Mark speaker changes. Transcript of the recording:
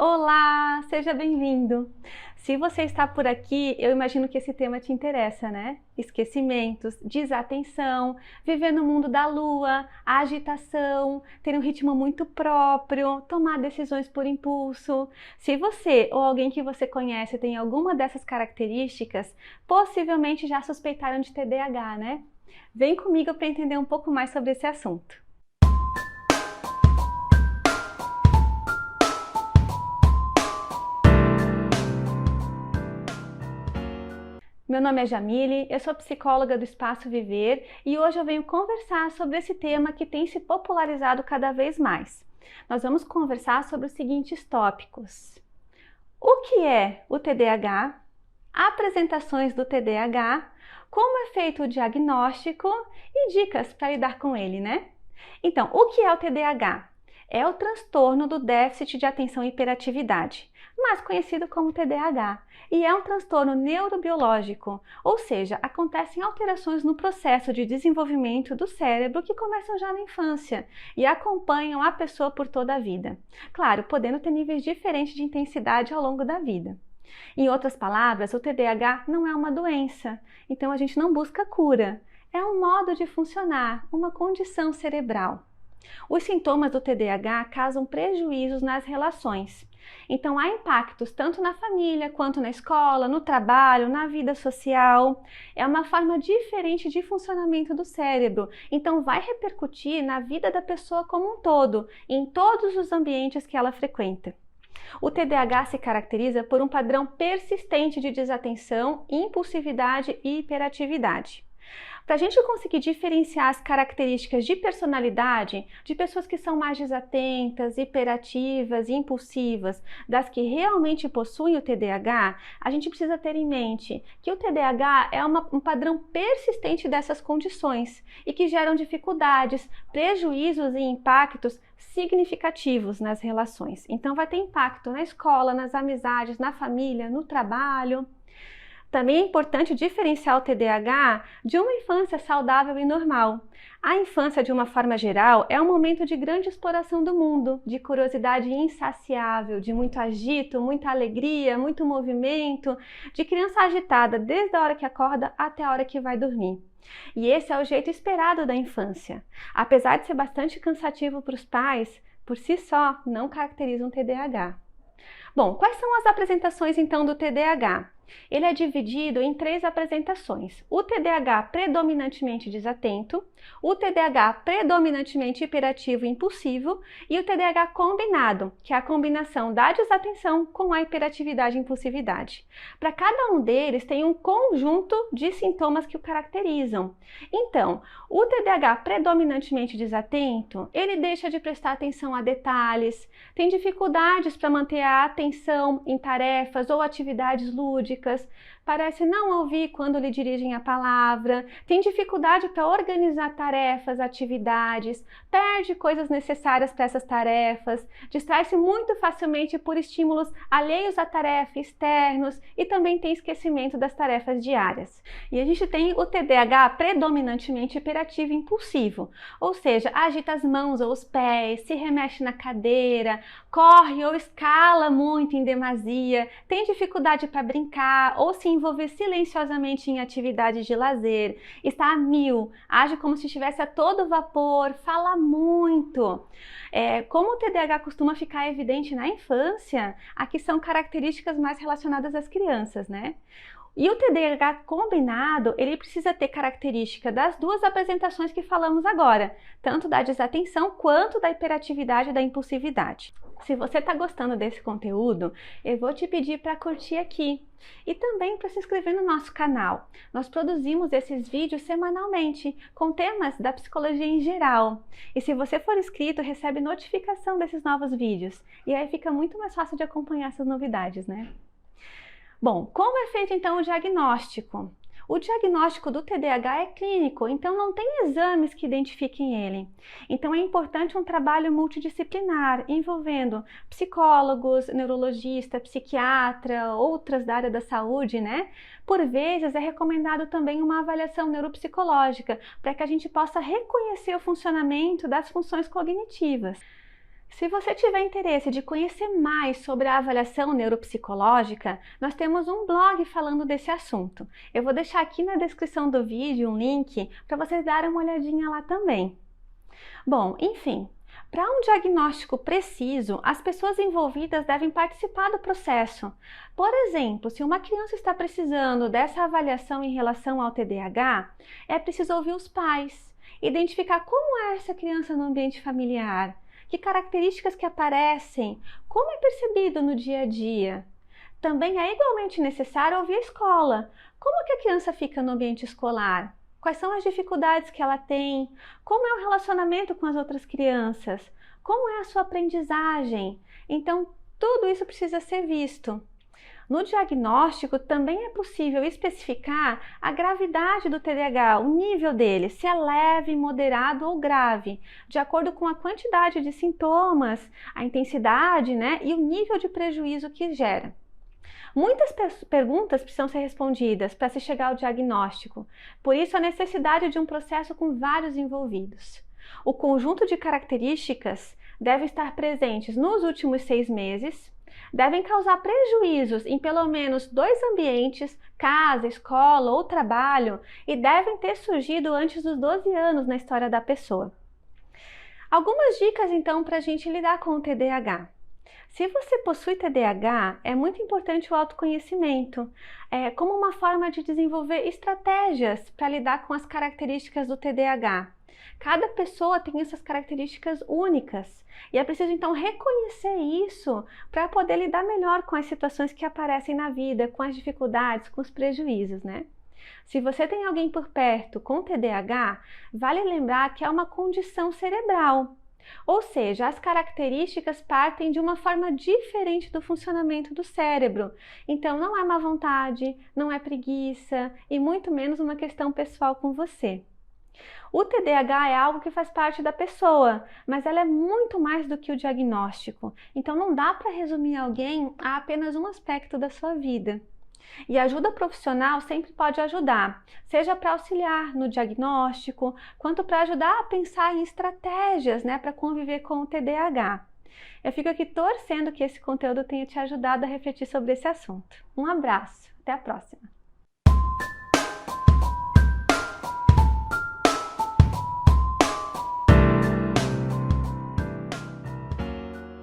Speaker 1: Olá, seja bem-vindo! Se você está por aqui, eu imagino que esse tema te interessa, né? Esquecimentos, desatenção, viver no mundo da lua, agitação, ter um ritmo muito próprio, tomar decisões por impulso. Se você ou alguém que você conhece tem alguma dessas características, possivelmente já suspeitaram de TDAH, né? Vem comigo para entender um pouco mais sobre esse assunto. Meu nome é Jamile, eu sou psicóloga do Espaço Viver e hoje eu venho conversar sobre esse tema que tem se popularizado cada vez mais. Nós vamos conversar sobre os seguintes tópicos: o que é o TDAH, apresentações do TDAH, como é feito o diagnóstico e dicas para lidar com ele, né? Então, o que é o TDAH? É o transtorno do déficit de atenção e hiperatividade, mais conhecido como TDAH, e é um transtorno neurobiológico, ou seja, acontecem alterações no processo de desenvolvimento do cérebro que começam já na infância e acompanham a pessoa por toda a vida. Claro, podendo ter níveis diferentes de intensidade ao longo da vida. Em outras palavras, o TDAH não é uma doença, então a gente não busca cura. É um modo de funcionar, uma condição cerebral. Os sintomas do TDAH causam prejuízos nas relações. Então, há impactos tanto na família, quanto na escola, no trabalho, na vida social. É uma forma diferente de funcionamento do cérebro. Então, vai repercutir na vida da pessoa como um todo, em todos os ambientes que ela frequenta. O TDAH se caracteriza por um padrão persistente de desatenção, impulsividade e hiperatividade. Para a gente conseguir diferenciar as características de personalidade de pessoas que são mais desatentas, hiperativas e impulsivas das que realmente possuem o TDAH, a gente precisa ter em mente que o TDAH é um padrão persistente dessas condições e que geram dificuldades, prejuízos e impactos significativos nas relações. Então vai ter impacto na escola, nas amizades, na família, no trabalho. Também é importante diferenciar o TDAH de uma infância saudável e normal. A infância, de uma forma geral, é um momento de grande exploração do mundo, de curiosidade insaciável, de muito agito, muita alegria, muito movimento, de criança agitada desde a hora que acorda até a hora que vai dormir. E esse é o jeito esperado da infância. Apesar de ser bastante cansativo para os pais, por si só, não caracteriza um TDAH. Bom, quais são as apresentações então do TDAH? Ele é dividido em 3 apresentações: o TDAH predominantemente desatento, o TDAH predominantemente hiperativo e impulsivo e o TDAH combinado, que é a combinação da desatenção com a hiperatividade e impulsividade. Para cada um deles tem um conjunto de sintomas que o caracterizam. Então, o TDAH predominantemente desatento, ele deixa de prestar atenção a detalhes, tem dificuldades para manter a atenção em tarefas ou atividades lúdicas, parece não ouvir quando lhe dirigem a palavra, tem dificuldade para organizar tarefas, atividades, perde coisas necessárias para essas tarefas, distrai-se muito facilmente por estímulos alheios à tarefa, externos, e também tem esquecimento das tarefas diárias. E a gente tem o TDAH predominantemente hiperativo e impulsivo, ou seja, agita as mãos ou os pés, se remexe na cadeira, corre ou escala muito em demasia, tem dificuldade para brincar ou se envolver silenciosamente em atividades de lazer, está a mil, age como se estivesse a todo vapor, fala muito. Como o TDAH costuma ficar evidente na infância, aqui são características mais relacionadas às crianças, né? E o TDAH combinado, ele precisa ter característica das 2 apresentações que falamos agora, tanto da desatenção quanto da hiperatividade e da impulsividade. Se você está gostando desse conteúdo, eu vou te pedir para curtir aqui e também para se inscrever no nosso canal. Nós produzimos esses vídeos semanalmente, com temas da psicologia em geral. E se você for inscrito, recebe notificação desses novos vídeos. E aí fica muito mais fácil de acompanhar essas novidades, né? Bom, como é feito então o diagnóstico? O diagnóstico do TDAH é clínico, então não tem exames que identifiquem ele. Então é importante um trabalho multidisciplinar, envolvendo psicólogos, neurologista, psiquiatra, outras da área da saúde, né? Por vezes é recomendado também uma avaliação neuropsicológica, para que a gente possa reconhecer o funcionamento das funções cognitivas. Se você tiver interesse de conhecer mais sobre a avaliação neuropsicológica, nós temos um blog falando desse assunto. Eu vou deixar aqui na descrição do vídeo um link para vocês darem uma olhadinha lá também. Bom, enfim, para um diagnóstico preciso, as pessoas envolvidas devem participar do processo. Por exemplo, se uma criança está precisando dessa avaliação em relação ao TDAH, é preciso ouvir os pais, identificar como é essa criança no ambiente familiar, que características que aparecem, como é percebido no dia a dia. Também é igualmente necessário ouvir a escola. Como que a criança fica no ambiente escolar? Quais são as dificuldades que ela tem? Como é o relacionamento com as outras crianças? Como é a sua aprendizagem? Então, tudo isso precisa ser visto. No diagnóstico, também é possível especificar a gravidade do TDAH, o nível dele, se é leve, moderado ou grave, de acordo com a quantidade de sintomas, a intensidade, e o nível de prejuízo que gera. Muitas perguntas precisam ser respondidas para se chegar ao diagnóstico, por isso a necessidade de um processo com vários envolvidos. O conjunto de características deve estar presentes nos últimos 6 meses, devem causar prejuízos em pelo menos 2 ambientes, casa, escola ou trabalho, e devem ter surgido antes dos 12 anos na história da pessoa. Algumas dicas então para a gente lidar com o TDAH. Se você possui TDAH, é muito importante o autoconhecimento, como uma forma de desenvolver estratégias para lidar com as características do TDAH. Cada pessoa tem essas características únicas e é preciso então reconhecer isso para poder lidar melhor com as situações que aparecem na vida, com as dificuldades, com os prejuízos, Se você tem alguém por perto com TDAH, vale lembrar que é uma condição cerebral. Ou seja, as características partem de uma forma diferente do funcionamento do cérebro. Então, não é má vontade, não é preguiça e muito menos uma questão pessoal com você. O TDAH é algo que faz parte da pessoa, mas ela é muito mais do que o diagnóstico. Então, não dá para resumir alguém a apenas um aspecto da sua vida. E a ajuda profissional sempre pode ajudar, seja para auxiliar no diagnóstico, quanto para ajudar a pensar em estratégias, para conviver com o TDAH. Eu fico aqui torcendo que esse conteúdo tenha te ajudado a refletir sobre esse assunto. Um abraço, até a próxima!